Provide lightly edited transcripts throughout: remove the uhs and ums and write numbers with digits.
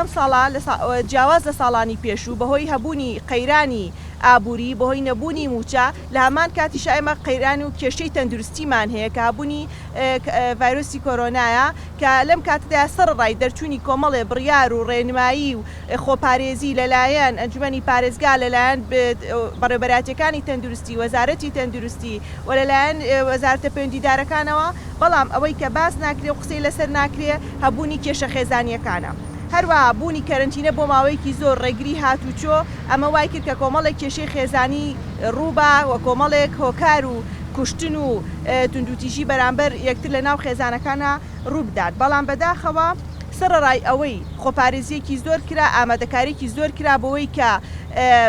لەم ساڵا جیاواز لە ساڵانی پێشوو بەهۆی هەبوونی قەیرانی ئابووری بەهۆی نەبوونی موچە لە هەمان کاتیش ئێمە قەیرانی و کێشەی تەندروستیمان هەیە کە هەبوونی ڤایرۆسی کۆرۆنایە کە لەم کاتەدا سەرڕای دەرچوونی کۆمەڵێ بڕیار و ڕێنمایی و خۆپارێزی لەلایەن ئەنجومەنی پارێزگا لەلایەن بەڕێبەراتەکانی تەندروستی وەزارەتی تەندروستی و لەلایەن وەزارەتە پەیوەندیدارەکانەوە بەڵام ئەوەی کە باس ناکرێ و قسەی لەسەر ناکرێ هەبوونی کێشە خێزانیەکانە. هەروە بوونی کەرنتینە بۆ ماوەیەکی زۆر ڕێگری هاتوچۆ ئەمە وای کرد کە کۆمەڵێک کێشەی خێزانی ڕووبە و کۆمەڵێک هۆکار و کوشتن و توندوتیژی بەرامبەر یەکتر لە ناو خێزانەکانە ڕوو بدات. بەڵام بەداخەوە سەرڕای ئەوەی خۆپارێزیەکی زۆر کرا ئامادەکاریی زۆر کرا بەوەی کە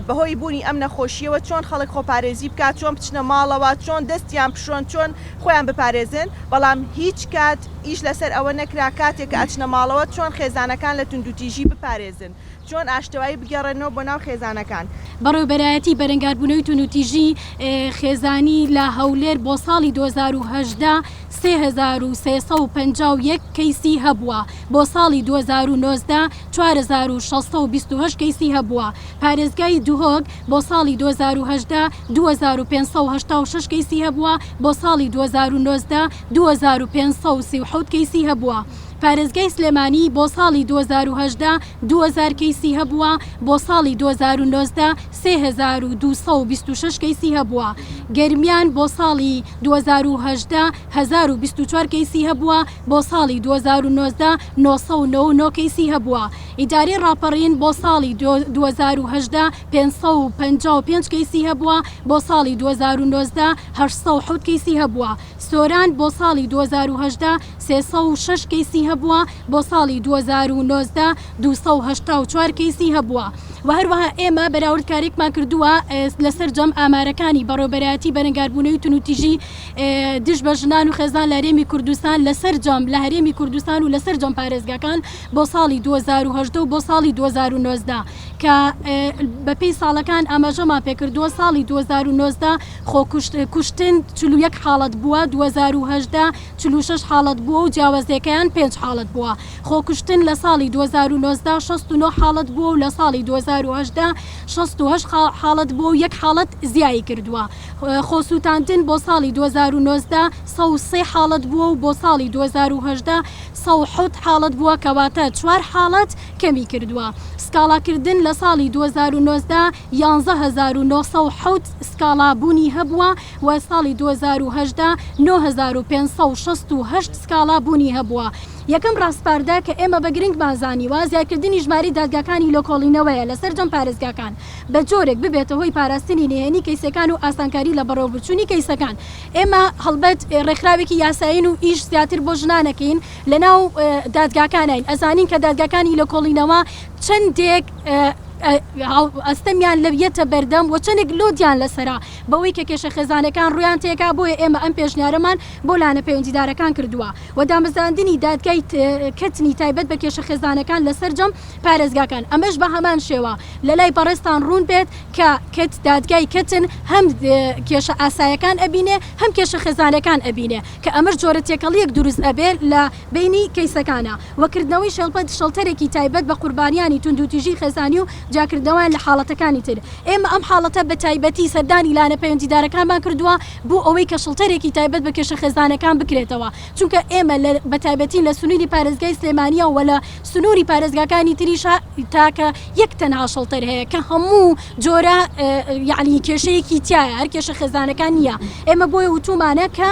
بەهۆی بوونی ئەم نەخۆشیەوە چۆن خەڵک خۆپارێزی بکات چۆن بچنە ماڵەوە چۆن دەستیان پشۆن چۆن خۆیان بپارێزن بەڵام هیچ کات ئیش لەسەر ئەوە نەکرا کاتێک کە ئەچنە ماڵەوە چۆن خێزانەکان لە توندوتیژی بپارێزن چۆن ئاشتەوایی بگەڕێنەوە بۆ ناو خێزانەکان. بەڕێوەبەرایەتی بەرەنگاربوونەوەی توندوتیژی خێزانی لە هەولێر بۆ ساڵی 2010 3351 کەیسی هەبووە بۆ ساڵی 2019 4628 کەیسی هەبووە. پارێزگای دوهۆک بۆ ساڵی 2018 2586 کەیسی هەبووە بۆ ساڵی 2019 2537 کەیسی هەبووە. پارێزگای سلێمانی بۆ ساڵی 2018 2000 کەیسی هەبووە بۆ ساڵی 2019 3226 کەیسی هەبووە. گەرمیان بۆ ساڵی 2018 1024 کەیسی هەبووە بۆ ساڵی 2019 999 کەیسی هەبووە. ئیداری ڕاپەڕین بۆ ساڵی 2018 555 کەیسی هەبووە بۆ ساڵی 2019 807 کەیسی هەبووە. سۆران بۆ ساڵی 2018 306 کەیسی هەبووە بۆ ساڵی 2019 284 کەیسی هەبووە. و هەروەها ئێمە بەراوردکارێکمان کردووە لەسەر جەم ئامارەکانی بەڕێوەبەرایەتی بەرەنگاربوونەوەی توندوتیژی دژ بە ژنان و خێزان لە هەرێمی کوردستان لەسەر جەم لە هەرێمی کوردستان و لەسەر جەم پارێزگاکان بۆ ساڵی 2018 و بۆ ساڵی 2019 کە بەپێی ساڵەکان ئاماژەمان پێکردووە ساڵی 2019 خۆکوشتن 41 حاڵەت بووە 2018 46 حاڵەت بووە و جیاوازیەکەیان 5 حاڵەت بووە. خۆکوشتن لە ساڵی 2019 69 حاڵەت بووە و لە ساڵی 2018 68 حاڵەت بووە و 1 حاڵەت زیایی کردووە. خۆسووتاندن بۆ ساڵی 2019 103 حاڵەت بووە و بۆ ساڵی 2018 107 حاڵەت بووە کەواتە 4 حاڵەت کەمی کردووە. سکاڵاکردن لە ساڵی 2019 11970 سکاڵا بوونی هەبووە و ساڵی 2018 9568 سکاڵا بوونی هەبووە. یەکەم ڕاستپاردا کە ئێمە بە گرنگمان زانیوە زیادکردنی ژماری دادگاکانی لۆکۆڵینەوەیە لەسەر جەم پارێزگاکان بە جۆرێک ببێتە هۆی پاراستنی نهێنی کەیسەکان و ئاسانکاری لە بەڕێوەبردچوونی کەیسەکان. ئێمە هەڵبەت ڕێکخراوێکی یاسایین و ئیش زیاتر بۆ ژنانەکەین لەناو دادگاکانین ئەزانین کە دادگاکانی لۆکۆڵینەوە چەندێک ئەستەمیان لەویەتە بەردەم و چەندێک لۆدیان لەسەرا بەوەی کە کێشە خێزانەکان ڕویان تێکا بۆیە ئێمە ئەم پێشنیارەمان بۆ لانە پەیوەندیدارەکان کردووە و دامەزاندنی دادگای کەتنی تایبەت بە کێشە خێزانەکان لەسەر جەم پارێزگاکان ئەمەش بە هەمان شێوە لە لای بەڕێستان ڕوون بێت کە کەت دادگای کەتن هەم کێشە ئاسایەکان ئەبینێ هەم کێشە خێزانەکان ئەبینێ کە ئەمەش جۆرە تێکەڵیەک دروست ئەبێت لە بینی کەیسەکانە وەکردنەوەی شەڵتەرێکی تایبەت بە قوربانیانی توندوتیژی خێزانی و جاکردنەوەیان لە حاڵەتەکانی تر. ئێمە ئەم حاڵەتە بە تایبەتی سەردانی لانە پەیوەندیدارەکانمان کردووە بۆ ئەوەی کە شڵتەرێکی تایبەت بە کێشە خێزانەکان بکرێتەوە چونکە ئێمە بە تایبەتی لە سنووری پارێزگای سلێمانیە و لە سنووری پارێزگاکانی تریشە تاکە یەک تەنها شڵتەر هەیە کە هەموو جۆرە یعنی کێشەیەکی تایە هەر کێشە خێزانەکان نییە. ئێمە بۆیە وتومانە کە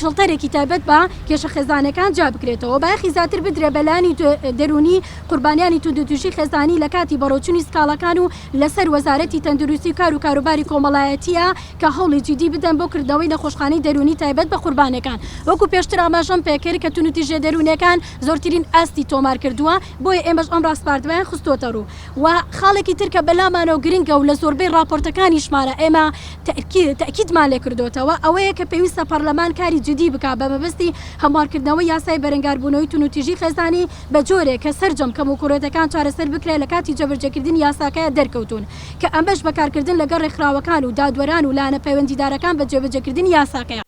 شڵتەرێکی تایبەت بە کێشە خێزانەکان جا بکرێتەوە باخی زیاتر بدرێ بەلانی دەرونی قوربانیانی توندوتیژی خێزانی لە کاتی بەڕۆچوونی سکاڵەکان و لەسەر وەزارەتی تەندروستی کار و کاروباری کۆمەڵایەتیە کە هەوڵی جدی بدەن بۆ کردەوەی نەخۆشخانەی دەرونی تایبەت بە قوربانەکان وەکو پێشتر ئاماژەم پێکرد کە توندوتیژە دەرونیەکان زۆرترین ئاستی تۆمار کردووە بۆیە ئێمەش ئەم ڕاستپاردویان خستۆتە ڕوو و خاڵێکی ترکە بەلامانەوە گرنگە و لە زۆربەی راپۆرتەکانیشمانە ئێمە تەکیدمان لێ کردوتەوە ئەوەیە کە پێویستە پەرلەمان کاری جدی بک بە مەبەستی هەموارکردنەوەی یاسای بەرەنگاربوونەوەی توندوتیژی خێزانی بە جۆرێک کە سەرجەم کەم و کوڕێتەکان چارەسەر بکرێت لە کاتی جەبرجەکردنی یاساکەیە دەرکەوتون کە ئەمەش بەکارکردن لەگەڵ ڕێکخراوەکان و دادوەران و لانە پەیوەندیدارەکان بە جێبەجێکردنی یاساکەیە